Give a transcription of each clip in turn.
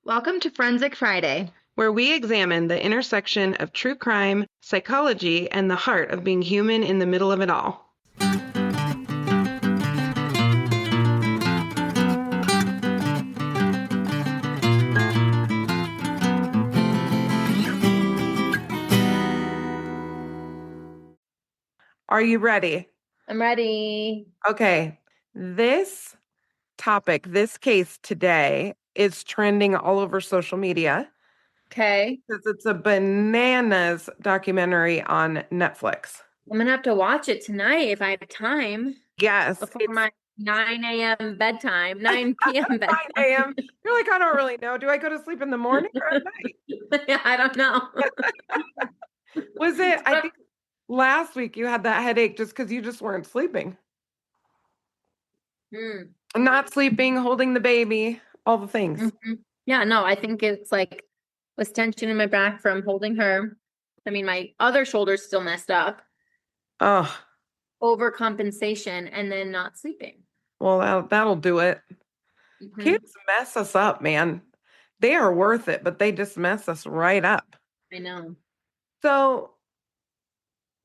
Welcome to Forensic Friday, where we examine the intersection of true crime, psychology, and the heart of being human in the middle of it all. Are you ready? I'm ready. Okay, this topic, this case today is trending all over social media Okay. because it's a bananas documentary on Netflix. I'm gonna have to watch it tonight if I have time Yes, before it's my 9 a.m. bedtime, 9 p.m. 9 bedtime. a.m. You're like, I don't really know. Do I go to sleep in the morning or at night? Yeah, I don't know. Was it, I think last week you had that headache just because you just weren't sleeping. Not sleeping, holding the baby, all the things. Mhm. Yeah, no, I think it's like was tension in my back from holding her. I mean, my other shoulder's still messed up. Oh, Overcompensation and then not sleeping. well, that'll do it. Mhm. Kids mess us up, man. They are worth it, but they just mess us right up. I know. So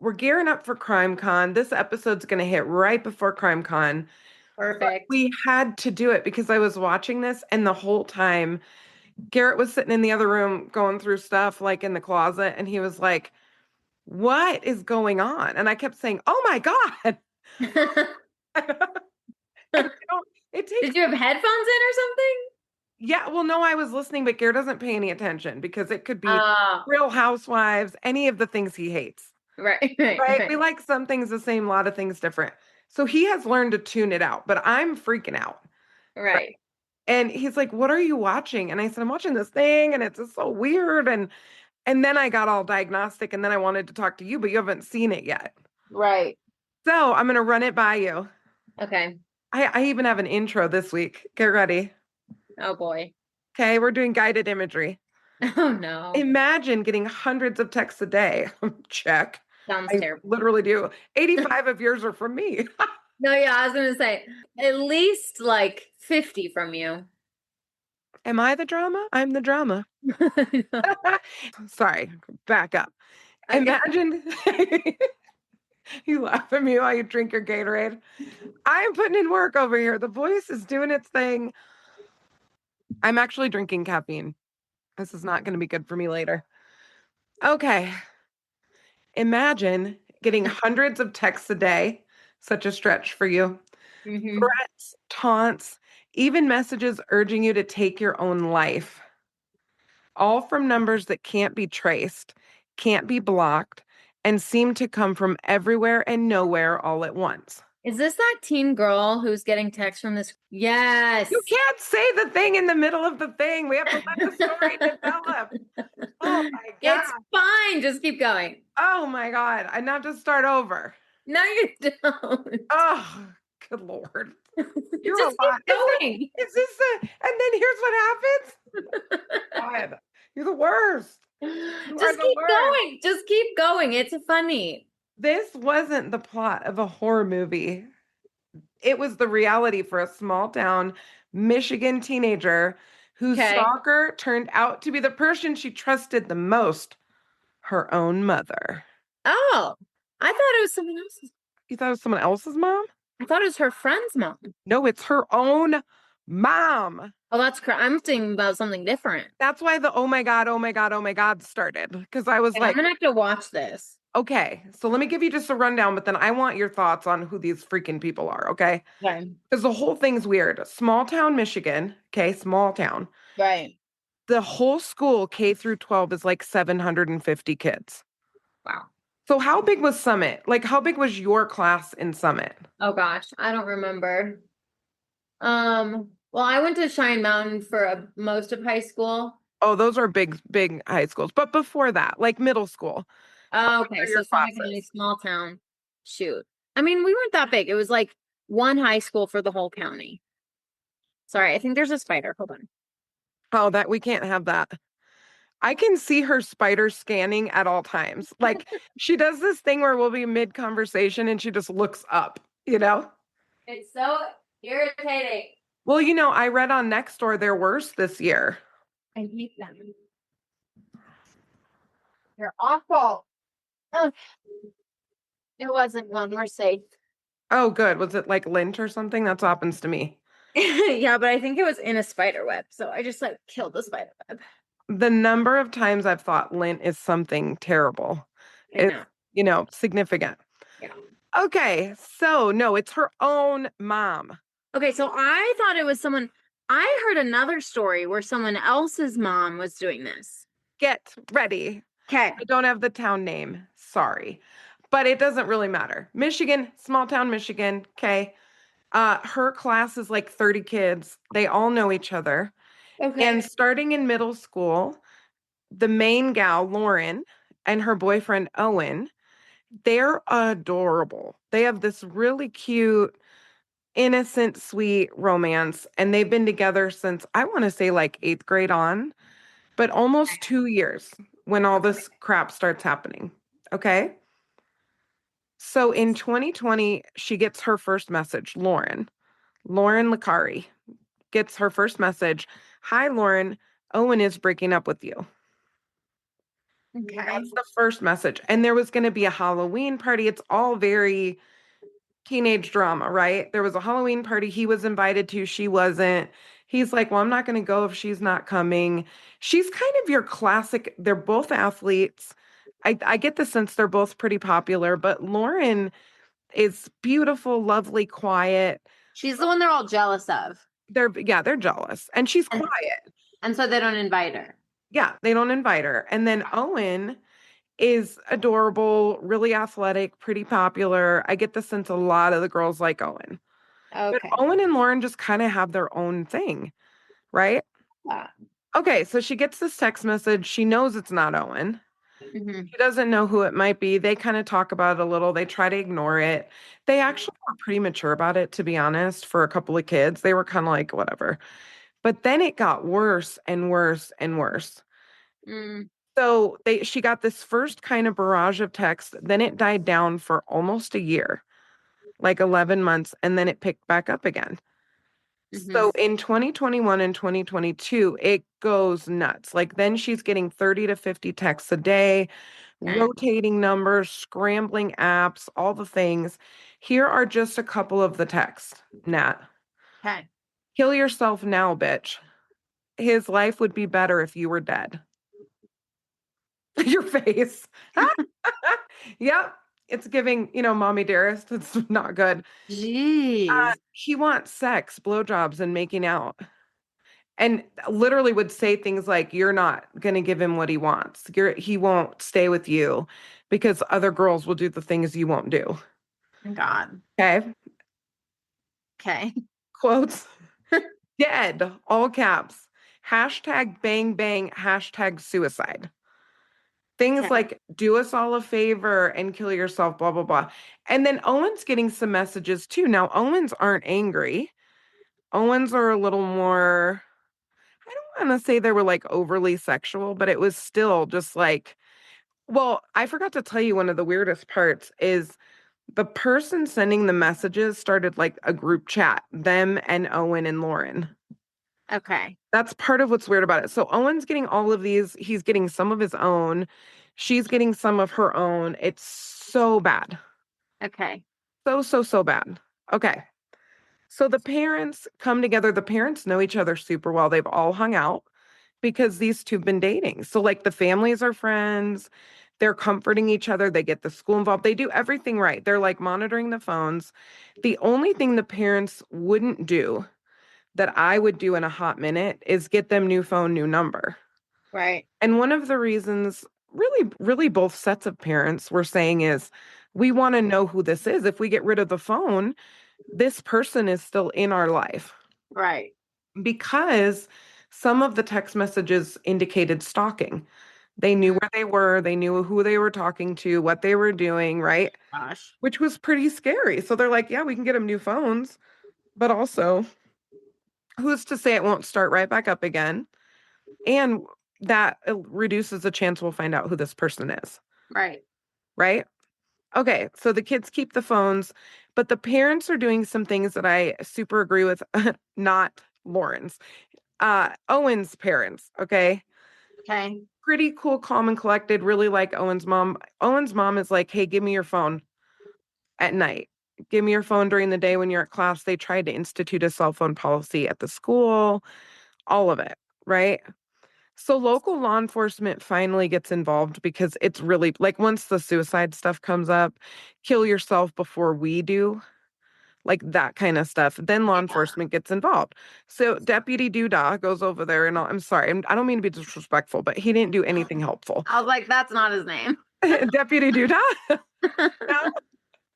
we're gearing up for Crime Con. This episode's going to hit right before Crime Con. But Perfect. we had to do it because I was watching this, and the whole time Garrett was sitting in the other room going through stuff like in the closet, and he was like, "What is going on?" And I kept saying, "Oh my God." And it takes, Did you have headphones in or something? yeah, well, no, I was listening, but Garrett doesn't pay any attention because it could be Oh, Real Housewives, any of the things he hates, right, right, right? We right, like some things the same, a lot of things different. So he has learned to tune it out, but I'm freaking out. Right. right. And he's like, "What are you watching?" And I said, "I'm watching this thing and it's just so weird." And then I got all diagnostic and then I wanted to talk to you, but you haven't seen it yet. Right. So I'm gonna run it by you. Okay. I even have an intro this week. Get ready. Oh boy. Okay, we're doing guided imagery. Oh no. Imagine getting hundreds of texts a day. Check. Sounds I terrible. literally do. 85 of yours are from me. No, yeah, I was gonna say at least like 50 from you. Am I the drama? I'm the drama. Sorry, back up. Okay. Imagine you laugh at me while you drink your Gatorade. I'm putting in work over here. The voice is doing its thing. I'm actually drinking caffeine. This is not going to be good for me later. Okay. Imagine getting hundreds of texts a day, such a stretch for you. Hmm. Threats, taunts, even messages urging you to take your own life, all from numbers that can't be traced, can't be blocked, and seem to come from everywhere and nowhere all at once. Is this that teen girl who's getting text from this? Yes. You can't say the thing in the middle of the thing. We have to let the story develop. Oh my God. It's fine. Just keep going. Oh my God. I not to start over. No, you don't. Oh, good Lord. You're a Just keep lot. going. Is this the, and then here's what happens? God, you're the worst. You are Just the keep worst. going. Just keep going. It's funny. This wasn't the plot of a horror movie. It was the reality for a small town Michigan teenager whose Okay. stalker turned out to be the person she trusted the most, her own mother. Oh, I thought it was someone else's. You thought it was someone else's mom? I thought it was her friend's mom. No, it's her own mom. Oh, that's correct. I'm thinking about something different. That's why the oh my God, oh my God, oh my God started. Because I was Okay, I'm like, gonna have to watch this. okay, so let me give you just a rundown, but then I want your thoughts on who these freaking people are, okay? Okay. Because the whole thing's weird. Small town Michigan, okay, small town. Right. The whole school, K through 12, is like 750 kids. Wow. So how big was Summit? Like, how big was your class in Summit? Oh gosh, I don't remember. Well, I went to Cheyenne Mountain for most of high school. Oh, those are big, big high schools. But before that, like middle school, how Oh, big okay. are So your Summit County, classes? small town. Shoot. I mean, we weren't that big. It was like one high school for the whole county. Sorry, I think there's a spider. Hold on. Oh, that we can't have that. I can see her spider scanning at all times. Like she does this thing where we'll be mid conversation and she just looks up, you know? It's so irritating. Well, I read on Nextdoor they're worse this year. I hate them. They're awful. Oh, it wasn't one. We're safe. Oh, good. Was it like lint or something? That's what happens to me. Yeah, but I think it was in a spider web. So I just like killed the spider web. The number of times I've thought lint is something terrible I is, know. significant. Yeah. Okay, so no, it's her own mom. Okay, so I thought it was someone. I heard another story where someone else's mom was doing this. Get ready. Okay. I don't have the town name. Sorry. But it doesn't really matter. Michigan, small town Michigan. Okay. Her class is like 30 kids. They all know each other. Okay. And starting in middle school, the main gal, Lauren, and her boyfriend, Owen, they're adorable. They have this really cute, innocent, sweet romance. And they've been together since I want to say like eighth grade on, but almost 2 years when all this crap starts happening. Okay. So in 2020, she gets her first message, Lauren Licari gets her first message. Hi, Lauren. Owen is breaking up with you. Okay. That's the first message. And there was going to be a Halloween party. It's all very teenage drama, right? There was a Halloween party he was invited to, she wasn't. He's like, well, I'm not going to go if she's not coming. She's kind of your classic, they're both athletes. I get the sense they're both pretty popular, but Lauren is beautiful, lovely, quiet. She's the one they're all jealous of. They're jealous. And she's And, quiet. and so they don't invite her. Yeah, they don't invite her. And then Owen is adorable, really athletic, pretty popular. I get the sense a lot of the girls like Owen. But Okay. Owen and Lauren just kind of have their own thing, right? Yeah. Okay, so she gets this text message. She knows it's not Owen. Mhm. She doesn't know who it might be. They kind of talk about it a little. They try to ignore it. They actually were pretty mature about it, to be honest, for a couple of kids. They were kind of like, whatever. But then it got worse and worse and worse. Mm. So she got this first kind of barrage of text. Then it died down for almost a year, like 11 months, and then it picked back up again. Mhm. So in 2021 and 2022, it goes nuts. Like then she's getting 30 to 50 texts a day, Okay. rotating numbers, scrambling apps, all the things. Here are just a couple of the texts, Nat. Okay. Kill yourself now, bitch. His life would be better if you were dead. Your face. Yep. It's giving, mommy dearest. It's not good. Jeez. He wants sex, blowjobs, and making out. And literally would say things like, you're not going to give him what he wants. He won't stay with you because other girls will do the things you won't do. God. Okay. Okay. Quotes. Dead. All caps. Hashtag bang bang. Hashtag suicide. Things Okay. like do us all a favor and kill yourself, blah, blah, blah. And then Owen's getting some messages too. Now, Owens aren't angry. Owens are a little more, I don't want to say they were like overly sexual, but it was still just like, well, I forgot to tell you one of the weirdest parts is the person sending the messages started like a group chat, them and Owen and Lauren. Okay. That's part of what's weird about it. So Owen's getting all of these, he's getting some of his own, she's getting some of her own. It's so bad. Okay. So, so, so bad. Okay. So the parents come together. The parents know each other super well. They've all hung out because these two have been dating. So, like, the families are friends. They're comforting each other. They get the school involved. They do everything right. They're like monitoring the phones. The only thing the parents wouldn't do that I would do in a hot minute is get them new phone, new number. Right. And one of the reasons, really, really, both sets of parents were saying is we want to know who this is. If we get rid of the phone, this person is still in our life Right. because some of the text messages indicated stalking. They knew Mm. where they were, they knew who they were talking to, what they were doing, right? Gosh. Which was pretty scary. So they're like, yeah, we can get them new phones, but also who's to say it won't start right back up again? And that reduces the chance we'll find out who this person is, Right. right? Okay, so the kids keep the phones, but the parents are doing some things that I super agree with, not Lauren's. Owen's parents, okay? Okay. Pretty cool, calm and collected, really like Owen's mom. Owen's mom is like, hey, give me your phone at night. Give me your phone during the day when you're at class. They tried to institute a cell phone policy at the school, all of it, right? So local law enforcement finally gets involved because it's really like once the suicide stuff comes up, kill yourself before we do, like that kind of stuff, then law Yeah. enforcement gets involved. So Deputy Doodah goes over there and I'm sorry, I don't mean to be disrespectful, but he didn't do anything helpful. I was like, that's not his name. Deputy Doodah? No,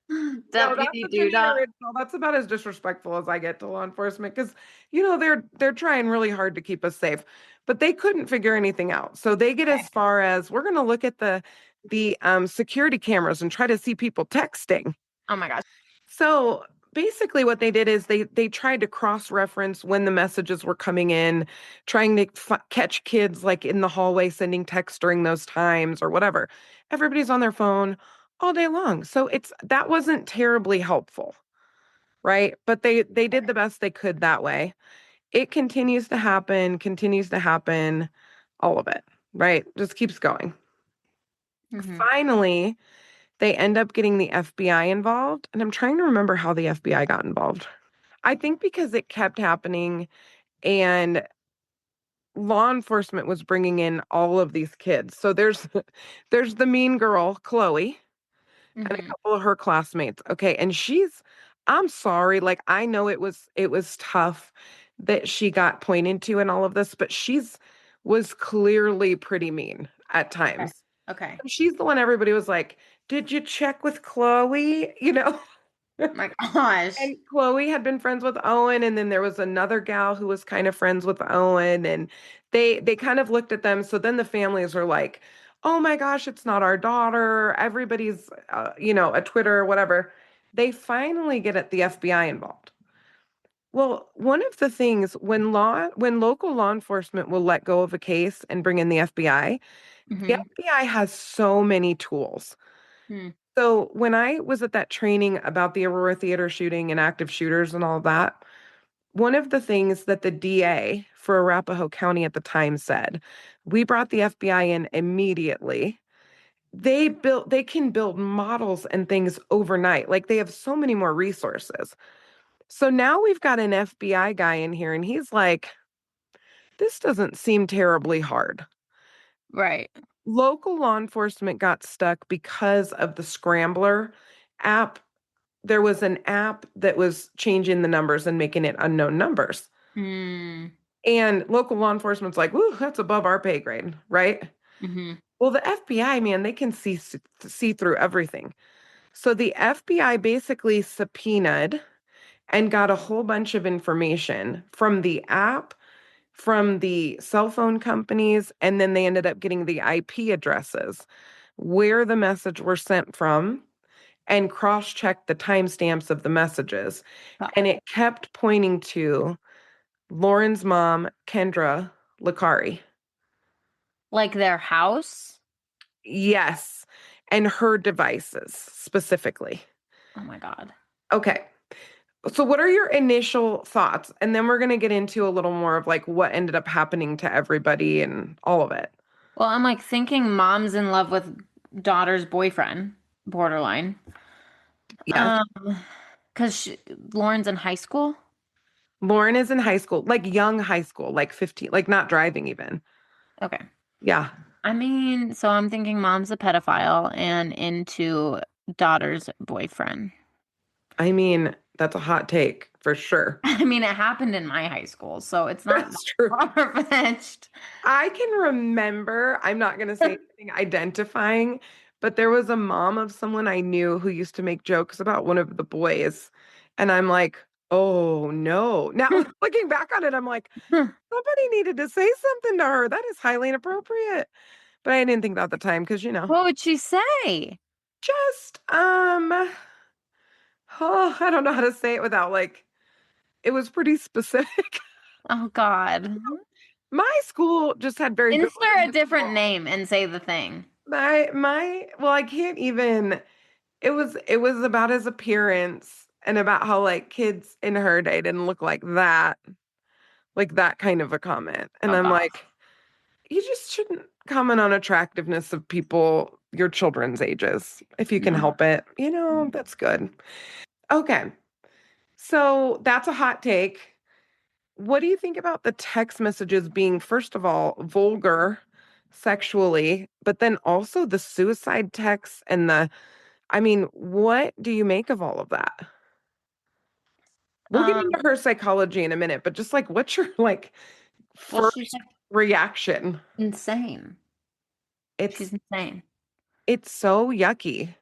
no, that's Deputy a Jimmy Duda. original. That's about as disrespectful as I get to law enforcement because they're trying really hard to keep us safe, but they couldn't figure anything out. So they get Okay. as far as we're going to look at the security cameras and try to see people texting. Oh my gosh. So basically what they did is they tried to cross-reference when the messages were coming in, trying to catch kids like in the hallway sending texts during those times or whatever. Everybody's on their phone all day long. So that wasn't terribly helpful, right? But they did the best they could that way. It continues to happen, all of it, right? Just keeps going. Hmm. Finally, they end up getting the FBI involved, and I'm trying to remember how the FBI got involved. I think because it kept happening and law enforcement was bringing in all of these kids. So there's there's the mean girl, Chloe, and a Hmm. couple of her classmates. Okay, and I'm sorry, like I know it was tough that she got pointed to and all of this, but she's was clearly pretty mean at Okay. times. Okay. She's the one everybody was like, "Did you check with Chloe?" You know? Oh my gosh. And Chloe had been friends with Owen, and then there was another gal who was kind of friends with Owen, and they kind of looked at them. So then the families are like, "Oh my gosh, it's not our daughter." Everybody's, a Twitter or whatever. They finally get at the FBI involved. Well, one of the things when local law enforcement will let go of a case and bring in the Hmm. FBI has so many tools. Hmm. So when I was at that training about the Aurora Theater shooting and active shooters and all of that, one of the things that the DA for Arapahoe County at the time said, we brought the FBI in immediately. They can build models and things overnight. Like they have so many more resources. So now we've got an FBI guy in here and he's like, this doesn't seem terribly hard. Right. Local law enforcement got stuck because of the Scrambler app. There was an app that was changing the numbers and making it unknown numbers. Mm. And local law enforcement's like, woo, that's above our pay grade, right? Hmm. Well, the FBI, man, they can see through everything. So the FBI basically subpoenaed and got a whole bunch of information from the app, from the cell phone companies, and then they ended up getting the IP addresses where the message were sent from and cross-checked the timestamps of the messages. And it kept pointing to Lauren's mom, Kendra Lakari. Like their house? Yes. And her devices specifically. Oh my God. Okay. So what are your initial thoughts? And then we're going to get into a little more of like what ended up happening to everybody and all of it. Well, I'm like thinking mom's in love with daughter's boyfriend, borderline. Yes. Um, because Lauren's in high school. Lauren is in high school, like young high school, like 15, like not driving even. Okay. Yeah. I mean, so I'm thinking mom's a pedophile and into daughter's boyfriend. I mean, that's a hot take for sure. I mean, it happened in my high school, so it's not That's true. far-fetched. I can remember, I'm not going to say anything identifying, but there was a mom of someone I knew who used to make jokes about one of the boys. And I'm like, oh no. Now, looking back on it, I'm like, somebody needed to say something to her. That is highly inappropriate. But I didn't think that at the time because, What would she say? just, oh, I don't know how to say it without like, it was pretty specific. Oh God. My school just had very good Insert a different people. name and say the thing. Well, I can't even. It was about his appearance and about how like kids in her day didn't look like that. Like that kind of a comment. And Oh I'm gosh. like, you just shouldn't comment on attractiveness of people your children's ages if you can No. help it. That's good. Okay. So that's a hot take. What do you think about the text messages being, first of all, vulgar sexually, but then also the suicide texts and what do you make of all of that? We'll get Um, into her psychology in a minute, but just like, what's your like well, she's first like reaction? insane. It's She's insane. it's so yucky.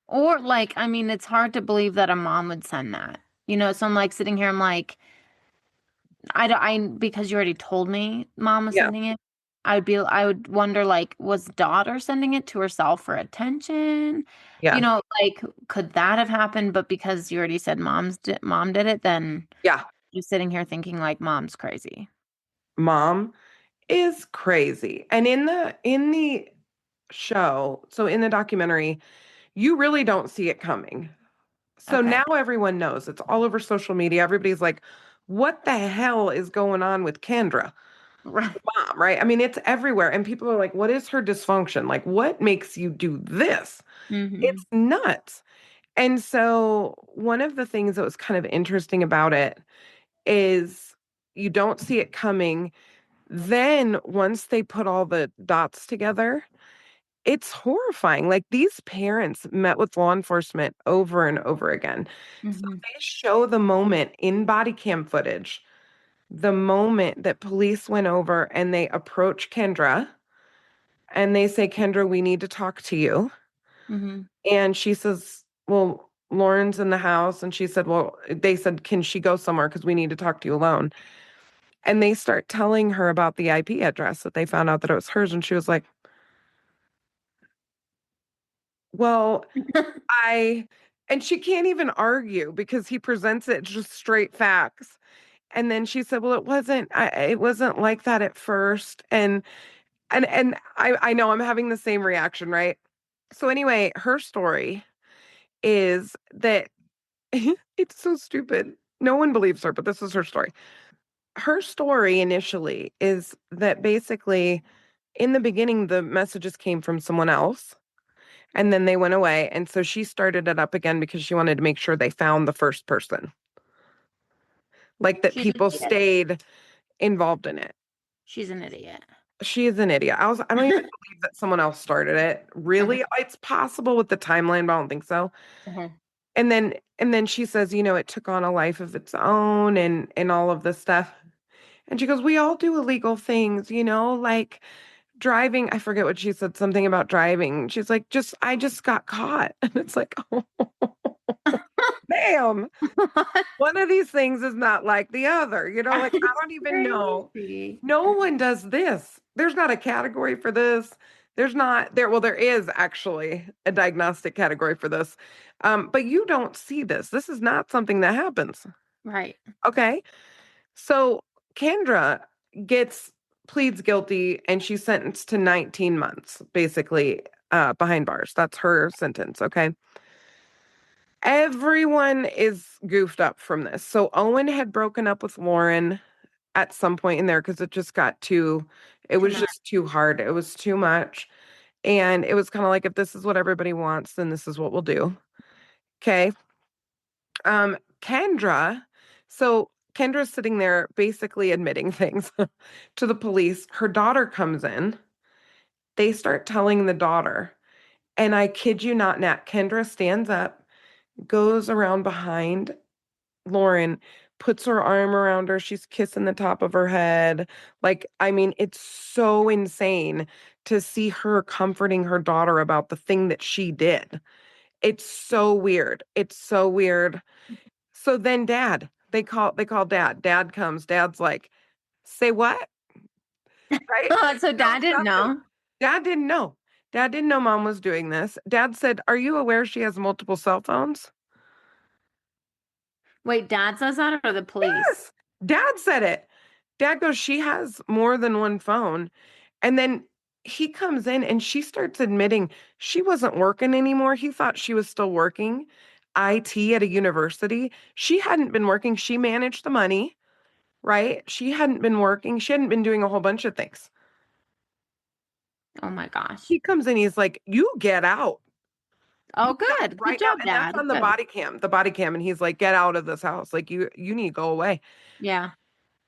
Or like, I mean, it's hard to believe that a mom would send that. So I'm like sitting here, I'm like, because you already told me mom was Yeah, sending it. I would wonder, like, was daughter sending it to herself for attention? yeah, Like, could that have happened? But because you already said mom did it, then yeah. you're sitting here thinking like mom's crazy. Mom is crazy. And in the show, so in the documentary, you really don't see it coming. So Okay. now everyone knows. It's all over social media. Everybody's like, what the hell is going on with Kendra? Right. Mom, right? I mean, it's everywhere. And people are like, what is her dysfunction? Like, what makes you do this? Mm-hmm. It's nuts. And so, one of the things that was kind of interesting about it is you don't see it coming. Then, once they put all the dots together, it's horrifying. Like, these parents met with law enforcement over and over again. So, Mm-hmm. they show the moment in body cam footage, the moment that police went over and they approach Kendra and they say, Kendra, we need to talk to you. Mm-hmm. And she says, well, Lauren's in the house. And she said, well, they said, can she go somewhere? Because we need to talk to you alone. And they start telling her about the IP address that they found out that it was hers. And she was like, well, and she can't even argue because he presents it just straight facts. And then she said, well, it wasn't like that at first. And I know I'm having the same reaction, right? So anyway, her story is that it's so stupid. No one believes her, but this is her story. Her story initially is that basically in the beginning, the messages came from someone else and then they went away. And so she started it up again because she wanted to make sure they found the first person, like that She's an people idiot. stayed involved in it. She's an idiot. She is an idiot. I don't even believe that someone else started it. Uh-huh. Really? It's possible with the timeline, but I don't think so. Uh-huh. And then she says, it took on a life of its own and all of this stuff. And she goes, we all do illegal things, like driving. I forget what she said, something about driving. She's like, I just got caught. And it's like, oh, ma'am, one of these things is not like the other. Like I It's don't even know. crazy. No one does this. There's not a category for this. There's not there. Well, there is actually a diagnostic category for this. But you don't see this. This is not something that happens. Right. Okay. So Kendra gets pleads guilty and she's sentenced to 19 months, basically, behind bars. That's her sentence. Okay. Everyone is goofed up from this. So Owen had broken up with Lauren at some point in there because it Too was much. just too hard. It was too much. And it was kind of like, if this is what everybody wants, then this is what we'll do. Okay. Kendra, so Kendra's sitting there basically admitting things to the police. Her daughter comes in. They start telling the daughter, and I kid you not, Nat, Kendra stands up, goes around behind Lauren, puts her arm around her. She's kissing the top of her head. Like, I mean, it's so insane to see her comforting her daughter about the thing that she did. It's so weird. It's so weird. So then they call dad. Dad comes. Dad's like, say what? Right? So Knows dad didn't nothing. know. Dad didn't know. Dad didn't know mom was doing this. Dad said, are you aware she has multiple cell phones? Wait, dad says that or the police? Yes. Dad said it. Dad goes, she has more than one phone. And then he comes in and she starts admitting she wasn't working anymore. He thought she was still working IT at a university. She hadn't been working. She managed the money, right? She hadn't been working. She hadn't been doing a whole bunch of things. Oh my gosh. He comes in, he's like, "You get out. Oh, Get out good. Good right now." job, And that's Dad. on Good. the body cam. And he's like, "Get out of this house. Like you need to go away." Yeah.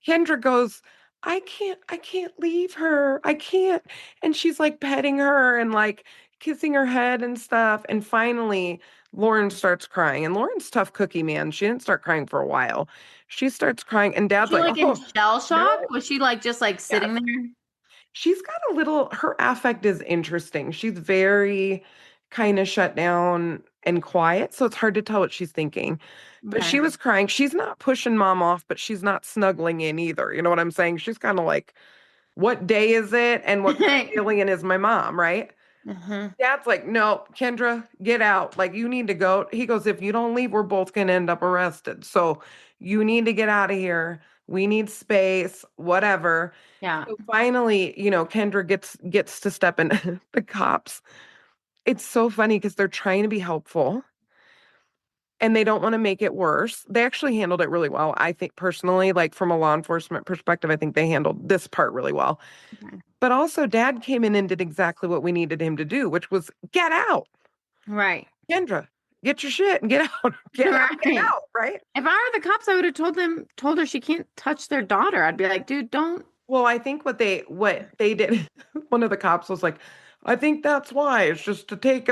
Kendra goes, I can't leave her. I can't. And she's like petting her and like kissing her head and stuff. And finally, Lauren starts crying. And Lauren's tough cookie, man. She didn't start crying for a while. She starts crying, and Was Dad's she like, like in "Oh, shell shock? no." Was she like just like Yes. sitting there? She's got a little, her affect is interesting. She's very kind of shut down and quiet. So it's hard to tell what she's thinking. But Okay. she was crying. She's not pushing mom off, but she's not snuggling in either. You know what I'm saying? She's kind of like, what day is it? And what kind of alien is my mom, right? Uh-huh. Dad's like, "No, Kendra, get out. Like, you need to go." He goes, "If you don't leave, we're both going to end up arrested. So you need to get out of here. We need space, whatever." Yeah. So finally, Kendra gets to step in. The cops. It's so funny because they're trying to be helpful and they don't want to make it worse. They actually handled it really well. I think personally, like from a law enforcement perspective, I think they handled this part really well. Okay. But also, Dad came in and did exactly what we needed him to do, which was get out. Right. Kendra, get your shit and get out. Get out, get Right. out, right? If I were the cops, I would have told her she can't touch their daughter. I'd be like, dude, don't. Well, I think what they did, one of the cops was like, "I think that's why. It's just to take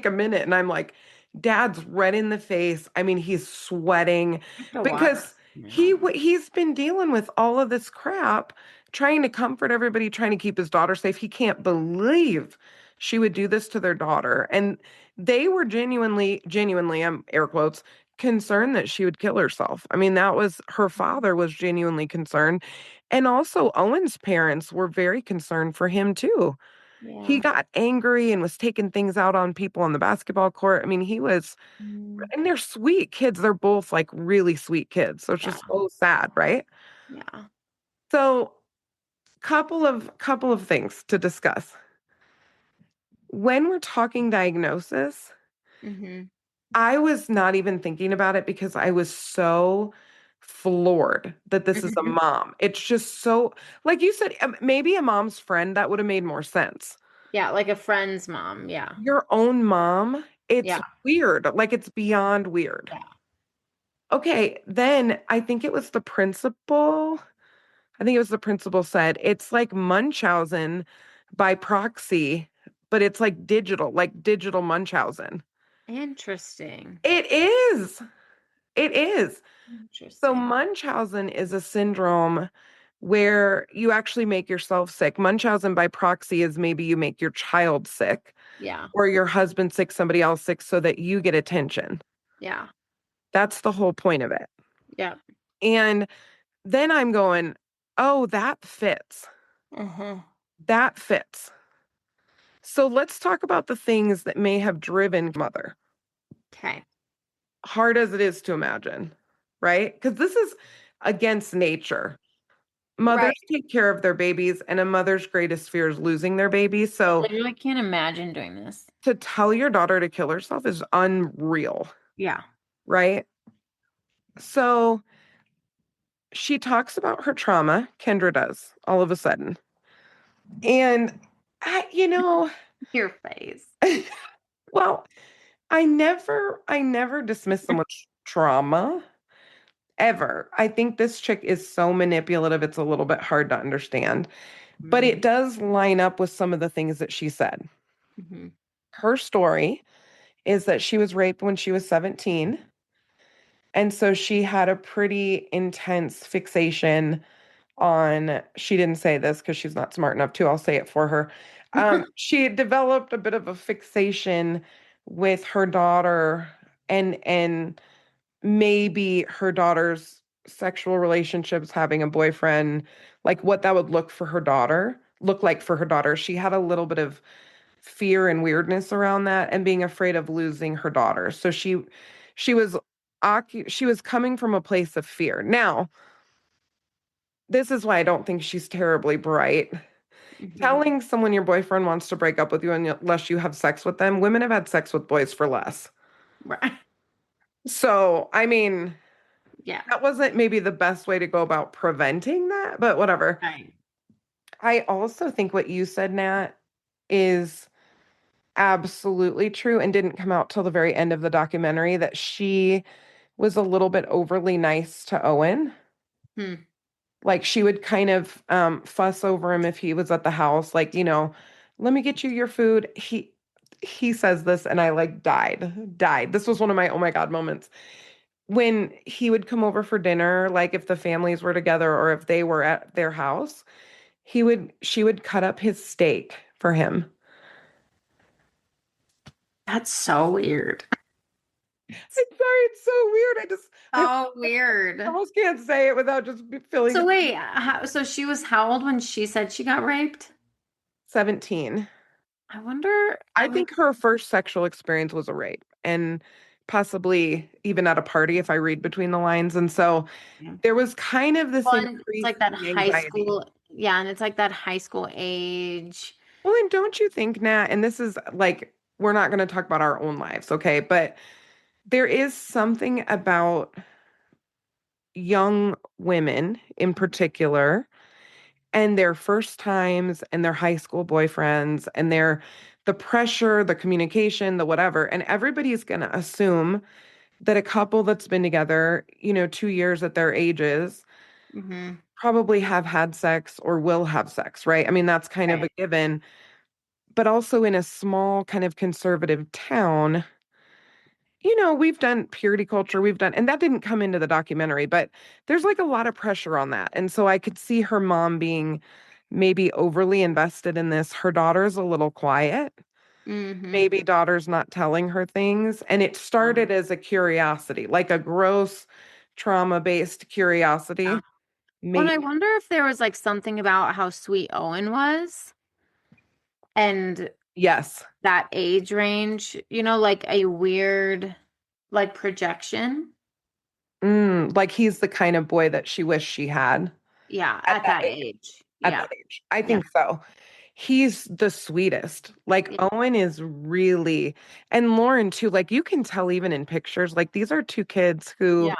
a minute." And I'm like, Dad's red in the face. I mean, he's sweating I have to watch because now. he's been dealing with all of this crap, trying to comfort everybody, trying to keep his daughter safe. He can't believe she would do this to their daughter. And they were genuinely, I'm air quotes, concerned that she would kill herself. I mean, that was her father was genuinely concerned. And also, Owen's parents were very concerned for him too. He Yeah. got angry and was taking things out on people on the basketball court. I mean, Mm, and they're sweet kids. They're both like really sweet kids. So it's yeah. just so sad, right? Yeah. So, couple of things to discuss. When we're talking diagnosis, Mm-hmm. I was not even thinking about it because I was so floored that this is a Hmm. mom. It's just so, like you said, maybe a mom's friend, that would have made more sense. Yeah, like a friend's mom. Yeah. Your own mom, it's Yeah. weird. Like it's beyond weird. Yeah. Okay, then I think it was the principal. I think it was the principal said it's like Munchausen by proxy, but it's like digital Munchausen. Interesting. It is. It is. So Interesting. Munchausen is a syndrome where you actually make yourself sick. Munchausen by proxy is maybe you make your child sick Yeah. or your husband sick, somebody else sick so that you get attention. Yeah. That's the whole point of it. Yeah. And then I'm going, "Oh, that fits. Uh-huh. That fits." So let's talk about the things that may have driven mother. Okay. Hard as it is to imagine, right? Because this is against nature. Mothers Right. take care of their babies, and a mother's greatest fear is losing their baby. I So literally can't imagine doing this. to tell your daughter to kill herself is unreal, Yeah. right? So she talks about her trauma, Kendra does, all of a sudden. And I, Your face. well, I never dismiss someone's trauma ever. I think this chick is so manipulative, it's a little bit hard to understand. But it does line up with some of the things that she said. Mm-hmm. Her story is that she was raped when she was 17. And so she had a pretty intense fixation on, she didn't say this because she's not smart enough to, I'll say it for her. She had developed a bit of a fixation with her daughter and maybe her daughter's sexual relationships, having a boyfriend, like what that would look like for her daughter. She had a little bit of fear and weirdness around that and being afraid of losing her daughter. So she was she was coming from a place of fear. Now, this is why I don't think she's terribly bright. Mm-hmm. Telling someone your boyfriend wants to break up with you unless you have sex with them, women have had sex with boys for less. Right. So, I mean, Yeah. that wasn't maybe the best way to go about preventing that, but whatever. Right. I also think what you said, Nat, is absolutely true and didn't come out till the very end of the documentary that she was a little bit overly nice to Owen. Hmm. Like she would kind of fuss over him if he was at the house, like, let me get you your food. He says this and I like died. This was one of my oh my God moments. When he would come over for dinner, like if the families were together or if they were at their house, she would cut up his steak for him. That's so weird. I'm sorry, it's so weird. I So weird. almost can't say it without just feeling So wait, so she was how old when she said she got raped? 17. I wonder, I think her first sexual experience was a rape and possibly even at a party if I read between the lines. And so yeah. there was kind of this Well, and it's increase like that in high anxiety. school, yeah, and it's like that high school age. Well, and don't you think, Nat, and this is like, we're not going to talk about our own lives, okay? But there is something about young women in particular and their first times and their high school boyfriends and the pressure, the communication, the whatever. And everybody's going to assume that a couple that's been together, 2 years at their ages, Hmm. probably have had sex or will have sex, right? I mean, that's kind of a Right. given. But also in a small kind of conservative town, we've done purity culture, and that didn't come into the documentary, but there's like a lot of pressure on that. And so I could see her mom being maybe overly invested in this. Her daughter's a little quiet. Hmm. Maybe daughter's not telling her things. And it started as a curiosity, like a gross trauma-based Yeah. curiosity. Well, and Maybe, I wonder if there was like something about how sweet Owen was and yes. that age range, like a weird like projection. Like he's the kind of boy that she wished she had Yeah, at at that that age. age. At Yeah. that age. I Yeah. think so. He's the sweetest. Like Yeah. Owen is really, and Lauren too, like you can tell even in pictures, like these are two kids who Yeah.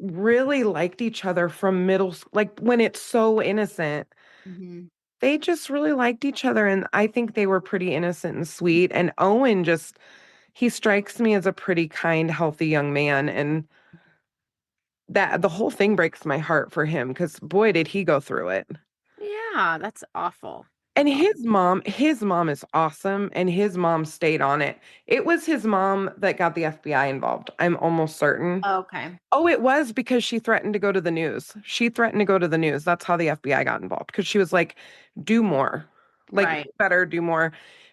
really liked each other from middle, like when it's so innocent, Hmm. they just really liked each other. And I think they were pretty innocent and sweet. And Owen just, he strikes me as a pretty kind, healthy young man. And that the whole thing breaks my heart for him because boy, did he go through it. Yeah, that's awful. And That's awful. his mom is awesome, and his mom stayed on it. It was his mom that got the FBI involved. I'm almost certain. Okay. Oh, it was because she threatened to go to the news. She threatened to go to the news. That's how the FBI got involved because she was like, do more. Like, Right. better, do more.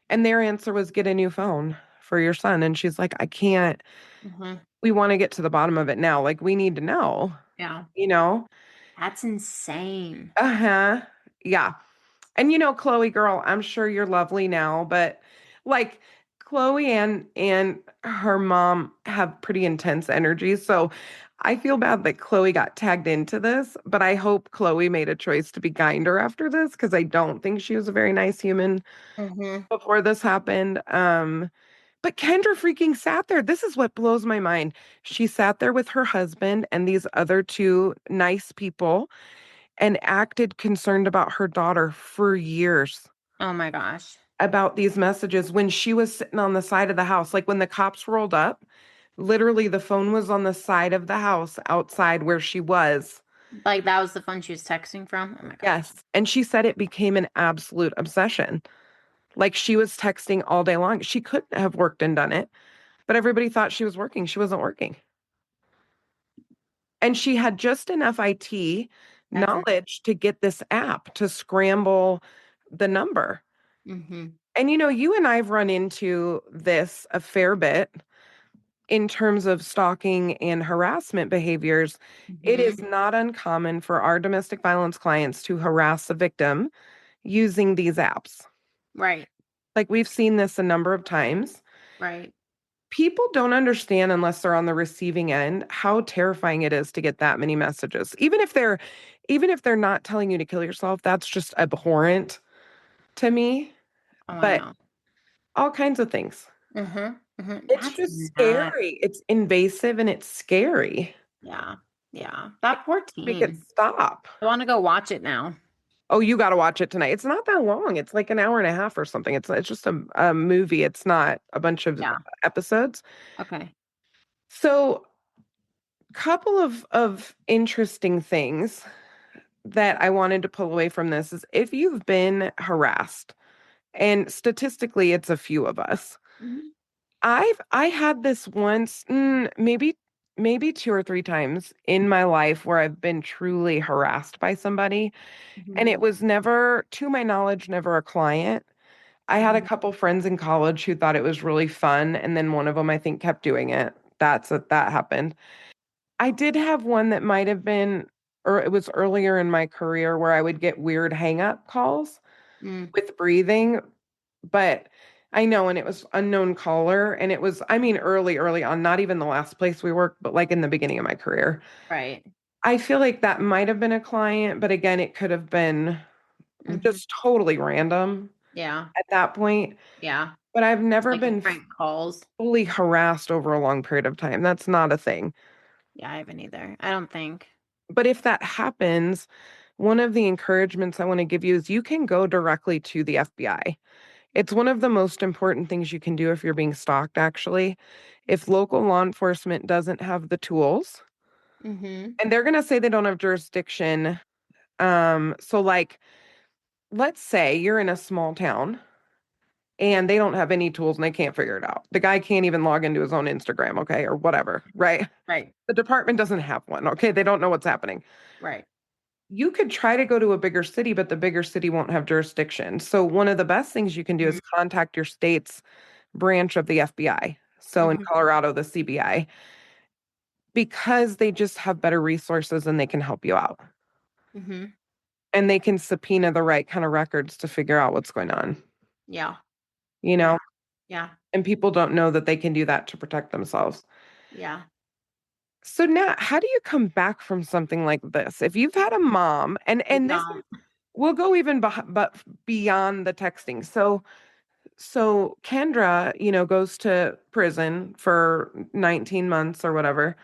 And their answer was get a new phone for your son. And she's like, I can't. Hmm. We want to get to the bottom of it now. Like, we need to know, Yeah. you know? That's insane. Uh-huh. Yeah. And Chloe girl, I'm sure you're lovely now, but like Chloe and her mom have pretty intense energy. So I feel bad that Chloe got tagged into this, but I hope Chloe made a choice to be kinder after this because I don't think she was a very nice human Hmm. before this happened. But Kendra freaking sat there. This is what blows my mind. She sat there with her husband and these other two nice people and acted concerned about her daughter for years Oh my gosh. about these messages when she was sitting on the side of the house. Like when the cops rolled up, literally the phone was on the side of the house outside where she was. Like that was the phone she was texting from. Oh my gosh. Yes. And she said it became an absolute obsession. Like she was texting all day long. She couldn't have worked and done it, but everybody thought she was working. She wasn't working. And she had just enough IT That's it. knowledge to get this app to scramble the number. Hmm. And you and I've run into this a fair bit in terms of stalking and harassment behaviors. It Hmm. is not uncommon for our domestic violence clients to harass a victim using these apps. Right. Like we've seen this a number of times. Right. People don't understand unless they're on the receiving end how terrifying it is to get that many messages. Even if they're not telling you to kill yourself, that's just abhorrent to me. Oh, I But know. all kinds of things. Hmm. Hmm. It's That's just not. scary. It's invasive and it's scary. Yeah. Yeah. That poor Make it teen. stop. I want to go watch it now. Oh, you got to watch it tonight. It's not that long. It's like an hour and a half or something. It's just a movie. It's not a bunch of Yeah. episodes. Okay. So, couple of interesting things that I wanted to pull away from this is if you've been harassed, and statistically it's a few of us. Mhm. I had this once, maybe two or three times in my life where I've been truly harassed by somebody, and Mhm. it was never, to my knowledge, never a client. I had a Mhm. couple friends in college who thought it was really fun, and then one of them I think kept doing it. That happened. I did have one that might have been, or it was earlier in my career where I would get weird hang up calls Mm. with breathing, but I know, and it was unknown caller, and it was, I mean, early on, not even the last place we worked, but like in the beginning of my career. Right. I feel like that might have been a client, but again, it could have been Mhm. just totally random Yeah. at that point. Yeah. But I've never Like been prank calls. fully harassed over a long period of time. That's not a thing. Yeah, I haven't either. I don't think. But if that happens, one of the encouragements I want to give you is you can go directly to the FBI. It's one of the most important things you can do if you're being stalked, actually. If local law enforcement doesn't have the tools, Mhm. and they're going to say they don't have jurisdiction. So, like, let's say you're in a small town and they don't have any tools and they can't figure it out. The guy can't even log into his own Instagram, okay, or whatever, right? Right. The department doesn't have one, okay? They don't know what's happening. Right. You could try to go to a bigger city, but the bigger city won't have jurisdiction. So, one of the best things you can do Mhm. is contact your state's branch of the FBI. So, in Mhm. Colorado, the CBI, because they just have better resources and they can help you out. Mhm. And they can subpoena the right kind of records to figure out what's going on, Yeah. you Yeah. know? Yeah. And people don't know that they can do that to protect themselves. Yeah. So now, how do you come back from something like this? If you've had a mom, I and this don't. we'll go even but beyond the texting. So Kendra, goes to prison for 19 months or whatever.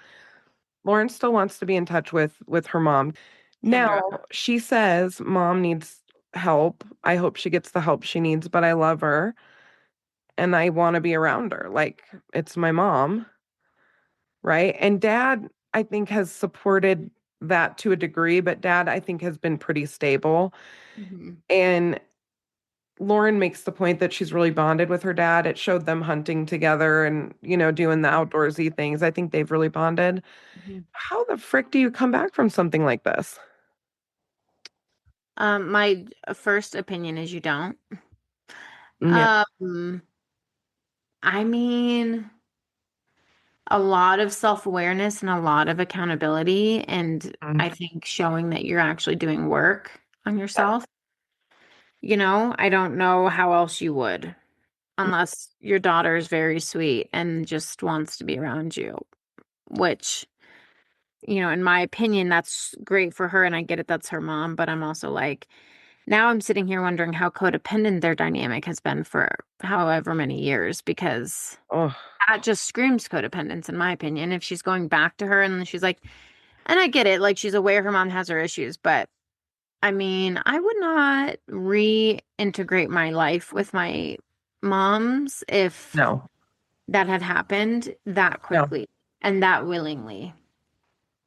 Lauren still wants to be in touch with her mom. Now, Kendra. she says mom needs help. I hope she gets the help she needs, but I love her and I want to be around her. Like it's my mom, right? And dad, I think, has supported that to a degree, but dad, I think, has been pretty stable. Mhm. And Lauren makes the point that she's really bonded with her dad. It showed them hunting together and, doing the outdoorsy things. I think they've really bonded. Mhm. How the frick do you come back from something like this? My first opinion is you don't. Yeah. Um, I mean, a lot of self-awareness and a lot of accountability, and Mm. I think showing that you're actually doing work on Yeah. yourself. I don't know how else you would, unless your daughter is very sweet and just wants to be around you, which, in my opinion, that's great for her. And I get it, that's her mom. But I'm also like, now I'm sitting here wondering how codependent their dynamic has been for however many years, because Oh, that just screams codependence, in my opinion. If she's going back to her and she's like, and I get it, like she's aware her mom has her issues, but I mean, I would not reintegrate my life with my mom's if no, that had happened that no, quickly and that willingly.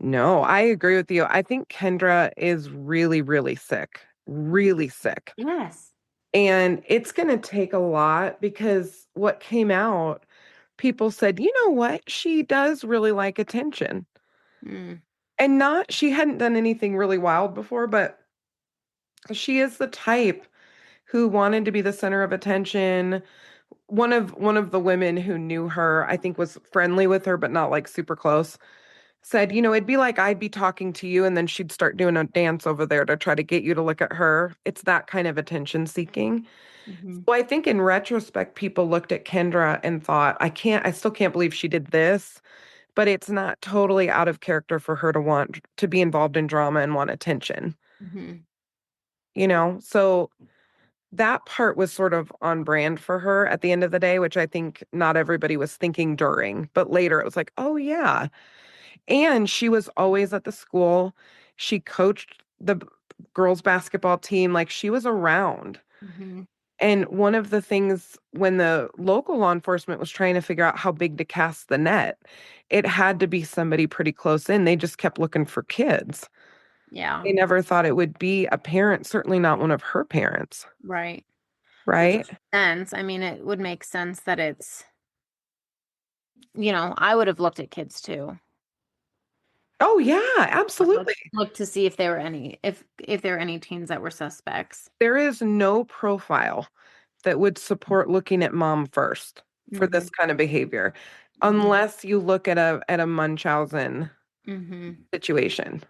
no. I agree with you. I think Kendra is really, really sick, really sick. Yes. And it's going to take a lot because what came out, people said, you know what? She does really like attention. Mm, And she hadn't done anything really wild before, but she is the type who wanted to be the center of attention. One of the women who knew her, I think was friendly with her, but not like super close, said, it'd be like I'd be talking to you and then she'd start doing a dance over there to try to get you to look at her. It's that kind of attention seeking. hmm So I think in retrospect, people looked at Kendra and thought, I still can't believe she did this, but it's not totally out of character for her to want to be involved in drama and want attention, hmm So that part was sort of on brand for her at the end of the day, which I think not everybody was thinking during, but later it was like, oh yeah. And she was always at the school. She coached the girls basketball team. Like she was around. Hmm. And one of the things when the local law enforcement was trying to figure out how big to cast the net, it had to be somebody pretty close in. They just kept looking for kids. Yeah, They never thought it would be a parent, certainly not one of her parents, right. Which right? makes sense. I mean, it would make sense that it's, I would have looked at kids too. Oh yeah, Look, absolutely. look to see if there were any, if there were any teens that were suspects. There is no profile that would support looking at mom first for Hmm. this kind of behavior, Hmm. unless you look at a Munchausen Hmm. situation.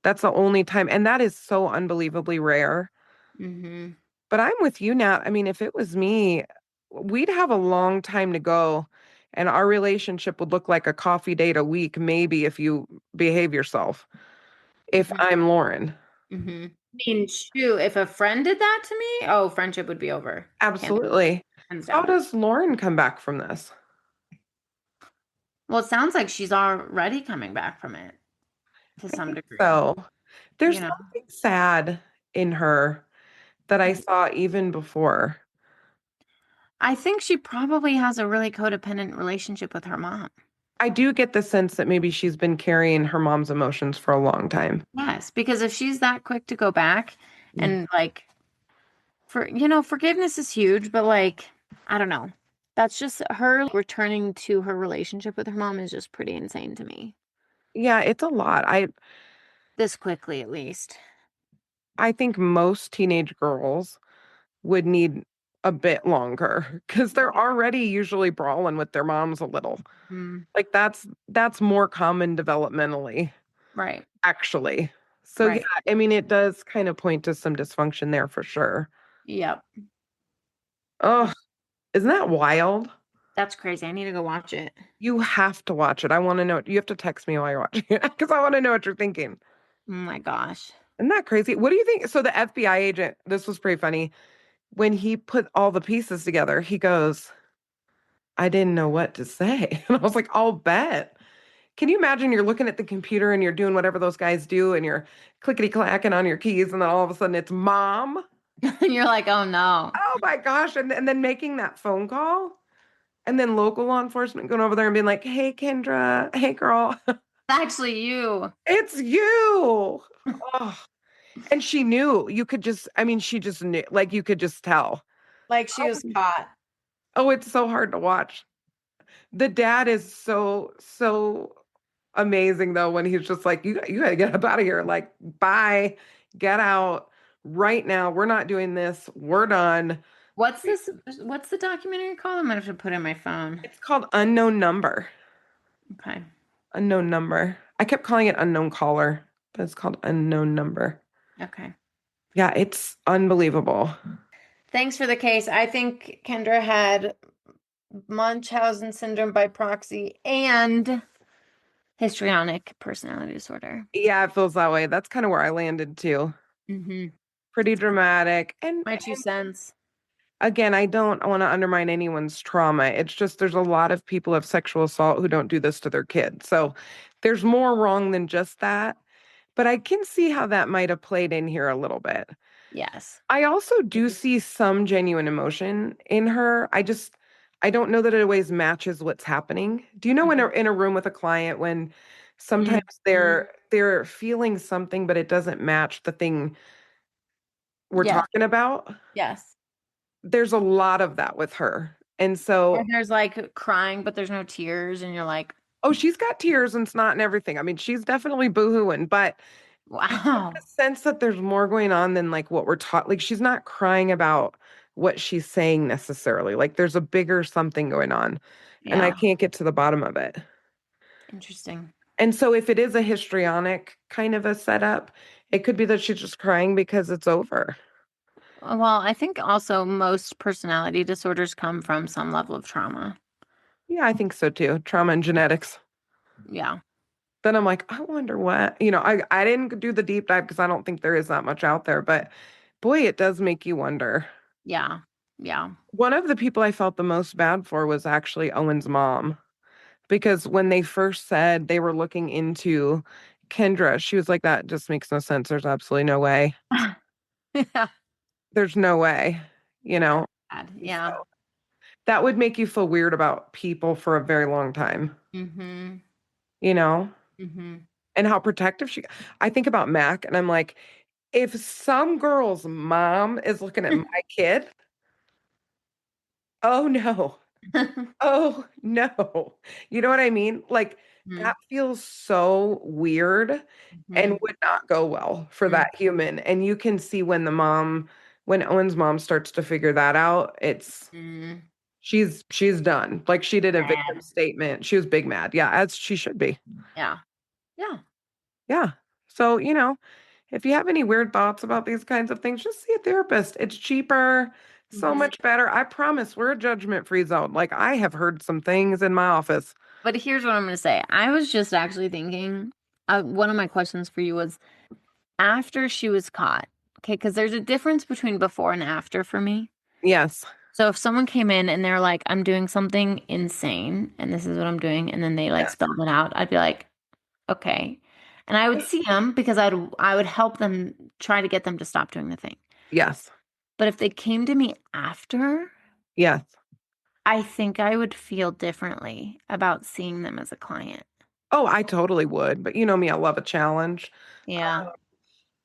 That's the only time, and that is so unbelievably rare. Hmm. But I'm with you, Nat. I mean, if it was me, we'd have a long time to go, and our relationship would look like a coffee date a week, maybe if you behave yourself. If Hmm. I'm Lauren, Hmm. I mean, shoot, if a friend did that to me, oh, friendship would be over. absolutely. Hands How down. does Lauren come back from this? Well, it sounds like she's already coming back from it to I some think degree. so. There's You know, something sad in her that I saw even before. I think she probably has a really codependent relationship with her mom. I do get the sense that maybe she's been carrying her mom's emotions for a long time. Yes, because if she's that quick to go back Mm. and like forgiveness is huge, but like I don't know. That's just her returning to her relationship with her mom is just pretty insane to me. Yeah, it's a lot. This quickly at least. I think most teenage girls would need a bit longer because they're already usually brawling with their moms a little. Mm, Like that's more common developmentally, right. actually. So yeah, Right. I mean it does kind of point to some dysfunction there for sure. Yep. Oh, isn't that wild? That's crazy. I need to go watch it. You have to watch it. I want to know. You have to text me while you're watching it because I want to know what you're thinking. Oh my gosh. Isn't that crazy? What do you think? So the FBI agent, this was pretty funny. When he put all the pieces together, he goes, I didn't know what to say. And I was like, I'll bet. Can you imagine you're looking at the computer and you're doing whatever those guys do and you're clickety clacking on your keys and then all of a sudden it's mom? And you're like, oh no. Oh my gosh. And then making that phone call and then local law enforcement going over there and being like, hey, Kendra, hey, girl, It's actually you. it's you. Oh, and she knew you could just, I mean, she just knew, like you could just tell. Like she was Oh, caught. oh, it's so hard to watch. The dad is so amazing though when he's just like, you gotta get up out of here. Like, bye, get out right now. We're not doing this. We're done. What's this? What's the documentary called? I'm gonna have to put it in my phone. It's called Unknown Number. Okay. Unknown Number. I kept calling it Unknown Caller, but it's called Unknown Number. Okay. Yeah, it's unbelievable. Thanks for the case. I think Kendra had Munchausen syndrome by proxy and histrionic personality disorder. Yeah, it feels that way. That's kind of where I landed too. Mm-hmm. Pretty dramatic. My 2 cents. Again, I don't want to undermine anyone's trauma. It's just there's a lot of people of sexual assault who don't do this to their kids. So there's more wrong than just that. But I can see how that might have played in here a little bit. Yes. I also do see some genuine emotion in her. I don't know that it always matches what's happening. Do you know when Mhm. in a room with a client when sometimes Mhm. they're feeling something but it doesn't match the thing we're Yes. talking about? Yes. There's a lot of that with her. And Or so, there's like crying, but there's no tears, and you're like, oh, she's got tears and snot and everything. I mean, she's definitely boohooing, but I get the wow. sense that there's more going on than like what we're taught. Like she's not crying about what she's saying necessarily. Like there's a bigger something going on, and I Yeah. can't get to the bottom of it. Interesting. And so if it is a histrionic kind of a setup, it could be that she's just crying because it's over. Well, I think also most personality disorders come from some level of trauma. Yeah, I think so too. Trauma and genetics. Yeah. Then I'm like, I wonder what, I didn't do the deep dive because I don't think there is that much out there, but boy, it does make you wonder. Yeah. Yeah. One of the people I felt the most bad for was actually Owen's mom. because when they first said they were looking into Kendra, she was like, that just makes no sense. There's absolutely no way. Yeah. There's no way, you Yeah. know? Bad. So Yeah. that would make you feel weird about people for a very long time, Mm-hmm. you know? Mm-hmm. And how protective I think about Mac and I'm like, if some girl's mom is looking at my kid, oh no. Oh no. You know what I mean? Like that feels so weird and Mm-hmm. would not go well for that human. And you can see when Owen's mom starts to figure that out, Mm-hmm. she's done. Like she did a victim Bad. statement. She was big mad. Yeah, as she should be. Yeah. Yeah. Yeah. So, if you have any weird thoughts about these kinds of things, just see a therapist. It's cheaper, so Mm-hmm. much better. I promise we're a judgment-free zone. Like I have heard some things in my office. But here's what I'm going to say. I was just actually thinking, one of my questions for you was after she was caught. Okay, because there's a difference between before and after for me. Yes. So if someone came in and they're like, I'm doing something insane and this is what I'm doing, and then they like Yes. spelled it out, I'd be like, okay. And I would see them because I would help them try to get them to stop doing the thing. Yes. But if they came to me after, Yes. I think I would feel differently about seeing them as a client. Oh, I totally would. But you know me, I love a challenge. Yeah.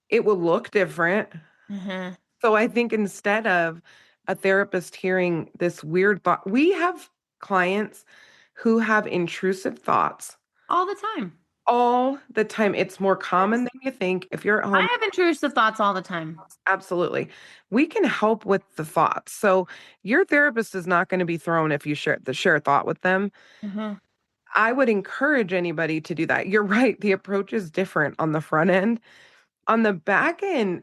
It will look different. Hmm. So I think instead of a therapist hearing this weird thought, we have clients who have intrusive thoughts All the time. all the time. It's more common Yes. than you think. If you're at I home, have intrusive thoughts all the time. absolutely. We can help with the thoughts. So your therapist is not going to be thrown if you share a thought with them. Hmm. I would encourage anybody to do that. You're right. The approach is different on the front end. On the back end,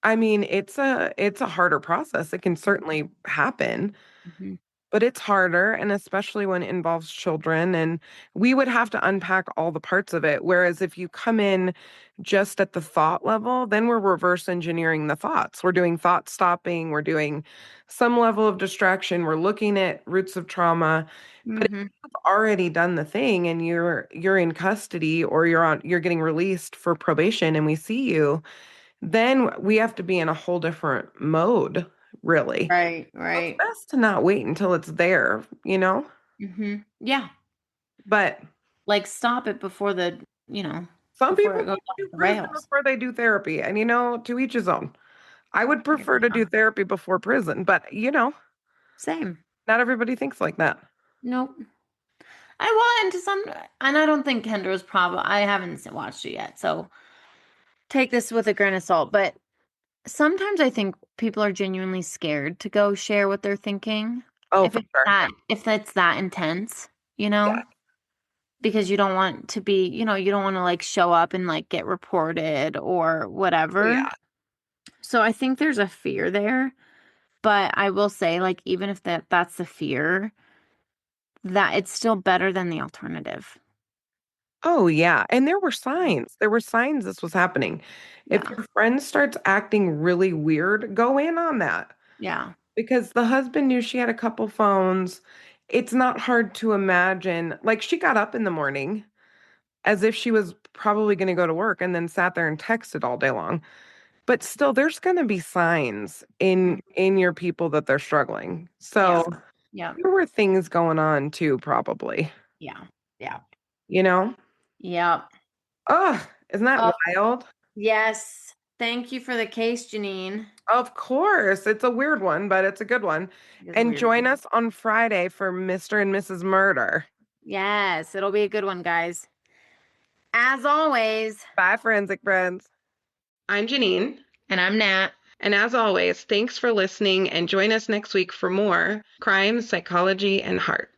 I mean, it's a harder process. It can certainly happen, Hmm. but it's harder, and especially when it involves children. And we would have to unpack all the parts of it. Whereas if you come in just at the thought level, then we're reverse engineering the thoughts. We're doing thought stopping, we're doing some level of distraction, we're looking at roots of trauma. But if Hmm. you've already done the thing and you're in custody or you're getting released for probation and we see you, then we have to be in a whole different mode, really. Right, So it's right. best to not wait until it's there. Yeah. But Like stop it before you know, some before people it goes need off to do the prison rails. before they do therapy. And, to each his own. I would prefer to Yeah. do therapy before prison, but, Same. not everybody thinks like that. Nope. I will, and to some, and I don't think Kendra's probably, I haven't watched it yet, so take this with a grain of salt. But sometimes I think people are genuinely scared to go share what they're thinking. Oh, for sure. If that's that intense, Yeah. because you don't want to be, you don't want to like show up and like get reported or Oh, whatever. yeah. So I think there's a fear there. But I will say, like, even if that's the fear, that it's still better than the alternative. Oh, yeah. And there were signs. There were signs this was happening. If Yeah. your friend starts acting really weird, go in on that. Yeah. Because the husband knew she had a couple phones. It's not hard to imagine. Like she got up in the morning as if she was probably going to go to work and then sat there and texted all day long. But still there's going to be signs in your people that they're struggling. Yeah. So Yeah. there were things going on too probably, Yeah. Yeah. you know? Yeah. Oh, isn't that Oh, wild? yes. Thank you for the case, Janine. Of course. It's a weird one, but it's a good one. It is a And weird join one. us on Friday for Mr. and Mrs. Murder. Yes, it'll be a good one, guys. As always. Bye, forensic friends. I'm Janine. And I'm Nat. And as always, thanks for listening and join us next week for more crime, psychology, and heart.